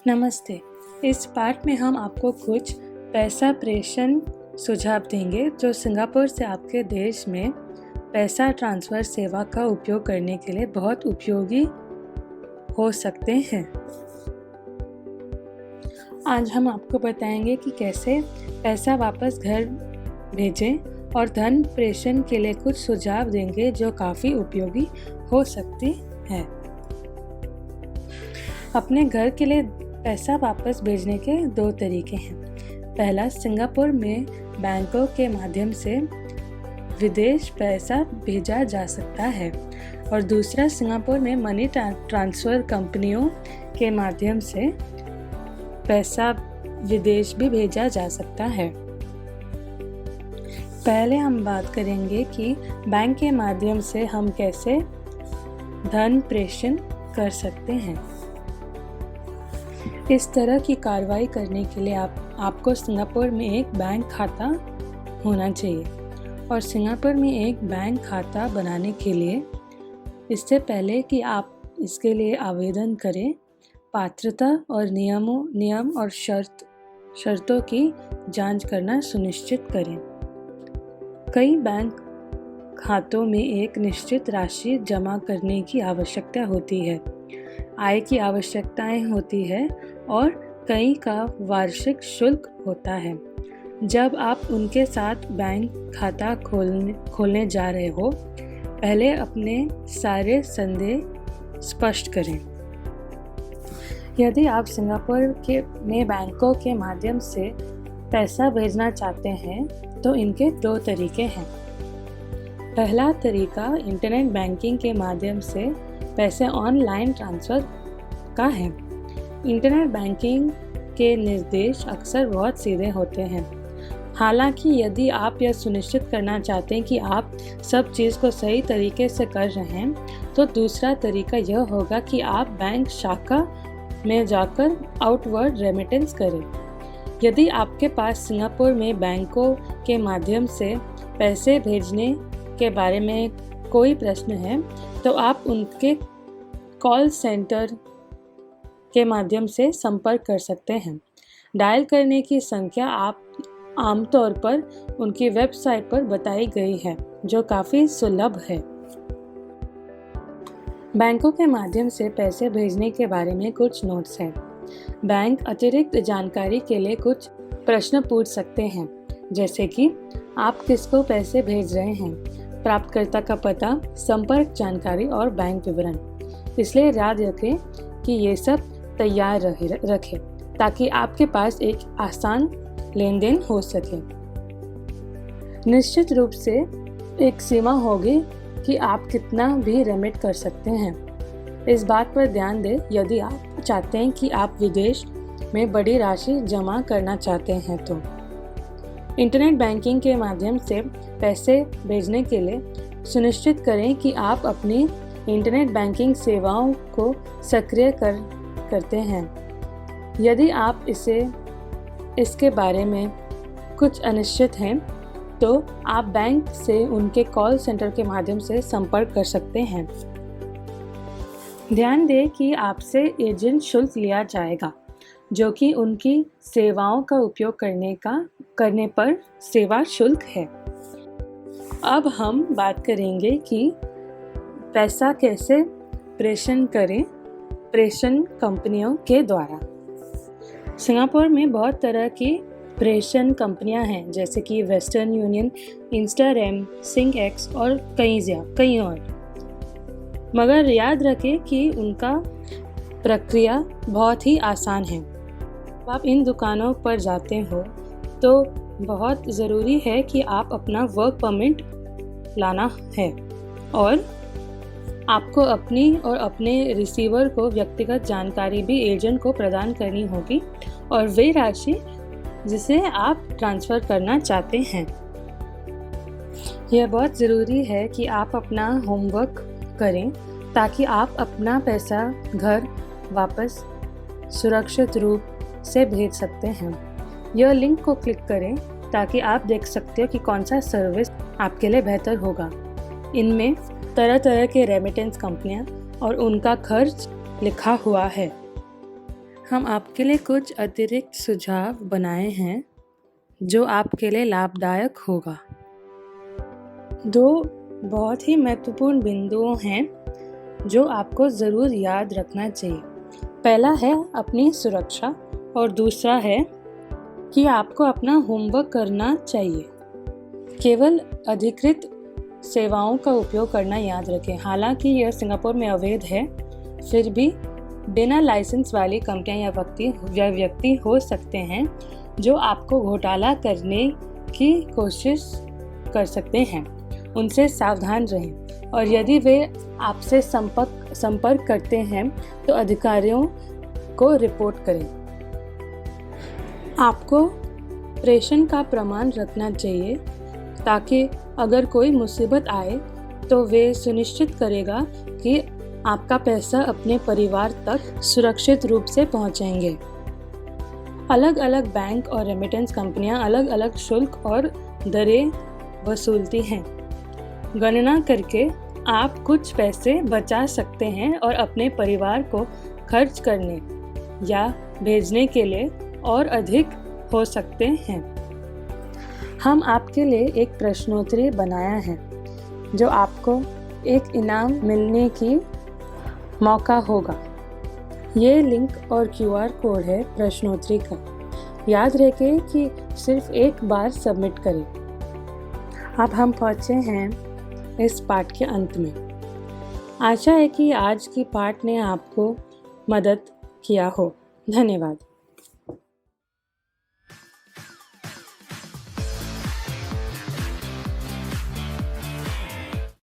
नमस्ते। इस पाठ में हम आपको कुछ पैसा प्रेषण सुझाव देंगे जो सिंगापुर से आपके देश में पैसा ट्रांसफ़र सेवा का उपयोग करने के लिए बहुत उपयोगी हो सकते हैं। आज हम आपको बताएंगे कि कैसे पैसा वापस घर भेजें और धन प्रेषण के लिए कुछ सुझाव देंगे जो काफ़ी उपयोगी हो सकती है। अपने घर के लिए पैसा वापस भेजने के दो तरीके हैं। पहला, सिंगापुर में बैंकों के माध्यम से विदेश पैसा भेजा जा सकता है और दूसरा, सिंगापुर में मनी ट्रांसफ़र कंपनियों के माध्यम से पैसा विदेश भी भेजा जा सकता है। पहले हम बात करेंगे कि बैंक के माध्यम से हम कैसे धन प्रेषण कर सकते हैं। इस तरह की कार्रवाई करने के लिए आपको सिंगापुर में एक बैंक खाता होना चाहिए और सिंगापुर में एक बैंक खाता बनाने के लिए इससे पहले कि आप इसके लिए आवेदन करें, पात्रता और नियम और शर्तों की जांच करना सुनिश्चित करें। कई बैंक खातों में एक निश्चित राशि जमा करने की आवश्यकता होती है, आय की आवश्यकताएं होती है और कई का वार्षिक शुल्क होता है। जब आप उनके साथ बैंक खाता खोलने जा रहे हो, पहले अपने सारे संदेह स्पष्ट करें। यदि आप सिंगापुर में बैंकों के माध्यम से पैसा भेजना चाहते हैं तो इनके दो तरीके हैं। पहला तरीका इंटरनेट बैंकिंग के माध्यम से पैसे ऑनलाइन ट्रांसफ़र का है। इंटरनेट बैंकिंग के निर्देश अक्सर बहुत सीधे होते हैं। हालांकि यदि आप यह सुनिश्चित करना चाहते हैं कि आप सब चीज़ को सही तरीके से कर रहे हैं, तो दूसरा तरीका यह होगा कि आप बैंक शाखा में जाकर आउटवर्ड रेमिटेंस करें। यदि आपके पास सिंगापुर में बैंकों के माध्यम से पैसे भेजने के बारे में कोई प्रश्न है, तो आप उनके कॉल सेंटर के माध्यम से संपर्क कर सकते हैं। डायल करने की संख्या आप आमतौर पर उनकी वेबसाइट पर बताई गई है, जो काफ़ी सुलभ है। बैंकों के माध्यम से पैसे भेजने के बारे में कुछ नोट्स हैं। बैंक अतिरिक्त जानकारी के लिए कुछ प्रश्न पूछ सकते हैं, जैसे कि आप किसको पैसे भेज रहे हैं, प्राप्तकर्ता का पता, संपर्क जानकारी और बैंक विवरण। इसलिए याद रखें कि ये सब तैयार रखें ताकि आपके पास एक आसान लेन देन हो सके। निश्चित रूप से एक सीमा होगी कि आप कितना भी रेमिट कर सकते हैं। इस बात पर ध्यान दें, यदि आप चाहते हैं कि आप विदेश में बड़ी राशि जमा करना चाहते हैं तो इंटरनेट बैंकिंग के माध्यम से पैसे भेजने के लिए सुनिश्चित करें कि आप अपनी इंटरनेट बैंकिंग सेवाओं को सक्रिय करते हैं। यदि आप इसके बारे में कुछ अनिश्चित हैं, तो आप बैंक से उनके कॉल सेंटर के माध्यम से संपर्क कर सकते हैं। ध्यान दें कि आपसे एजेंट शुल्क लिया जाएगा, जो कि उनकी सेवाओं का उपयोग करने पर सेवा शुल्क है। अब हम बात करेंगे कि पैसा कैसे प्रेषण करें प्रेषण कंपनियों के द्वारा। सिंगापुर में बहुत तरह की प्रेषण कंपनियां हैं, जैसे कि वेस्टर्न यूनियन, इंस्टारेम, सिंगएक्स और कई और। मगर याद रखें कि उनका प्रक्रिया बहुत ही आसान है। जब आप इन दुकानों पर जाते हो तो बहुत ज़रूरी है कि आप अपना वर्क परमिट लाना है और आपको अपनी और अपने रिसीवर को व्यक्तिगत जानकारी भी एजेंट को प्रदान करनी होगी और वे राशि जिसे आप ट्रांसफ़र करना चाहते हैं। यह बहुत ज़रूरी है कि आप अपना होमवर्क करें ताकि आप अपना पैसा घर वापस सुरक्षित रूप से भेज सकते हैं। यह लिंक को क्लिक करें ताकि आप देख सकते हो कि कौन सा सर्विस आपके लिए बेहतर होगा। इनमें तरह तरह के रेमिटेंस कंपनियां और उनका खर्च लिखा हुआ है। हम आपके लिए कुछ अतिरिक्त सुझाव बनाए हैं जो आपके लिए लाभदायक होगा। 2 बहुत ही महत्वपूर्ण बिंदुओं हैं जो आपको ज़रूर याद रखना चाहिए। पहला है अपनी सुरक्षा और दूसरा है कि आपको अपना होमवर्क करना चाहिए। केवल अधिकृत सेवाओं का उपयोग करना याद रखें। हालांकि यह सिंगापुर में अवैध है, फिर भी बिना लाइसेंस वाली कंपनियां या व्यक्ति हो सकते हैं जो आपको घोटाला करने की कोशिश कर सकते हैं। उनसे सावधान रहें और यदि वे आपसे संपर्क करते हैं तो अधिकारियों को रिपोर्ट करें। आपको प्रेषण का प्रमाण रखना चाहिए ताकि अगर कोई मुसीबत आए तो वे सुनिश्चित करेगा कि आपका पैसा अपने परिवार तक सुरक्षित रूप से पहुंचेंगे। अलग अलग बैंक और रेमिटेंस कंपनियां अलग अलग शुल्क और दरें वसूलती हैं। गणना करके आप कुछ पैसे बचा सकते हैं और अपने परिवार को खर्च करने या भेजने के लिए और अधिक हो सकते हैं। हम आपके लिए एक प्रश्नोत्तरी बनाया है जो आपको एक इनाम मिलने की मौका होगा। ये लिंक और QR कोड है प्रश्नोत्तरी का। याद रखें कि सिर्फ एक बार सबमिट करें। अब हम पहुँचे हैं इस पाठ के अंत में। आशा है कि आज की पाठ ने आपको मदद किया हो। धन्यवाद।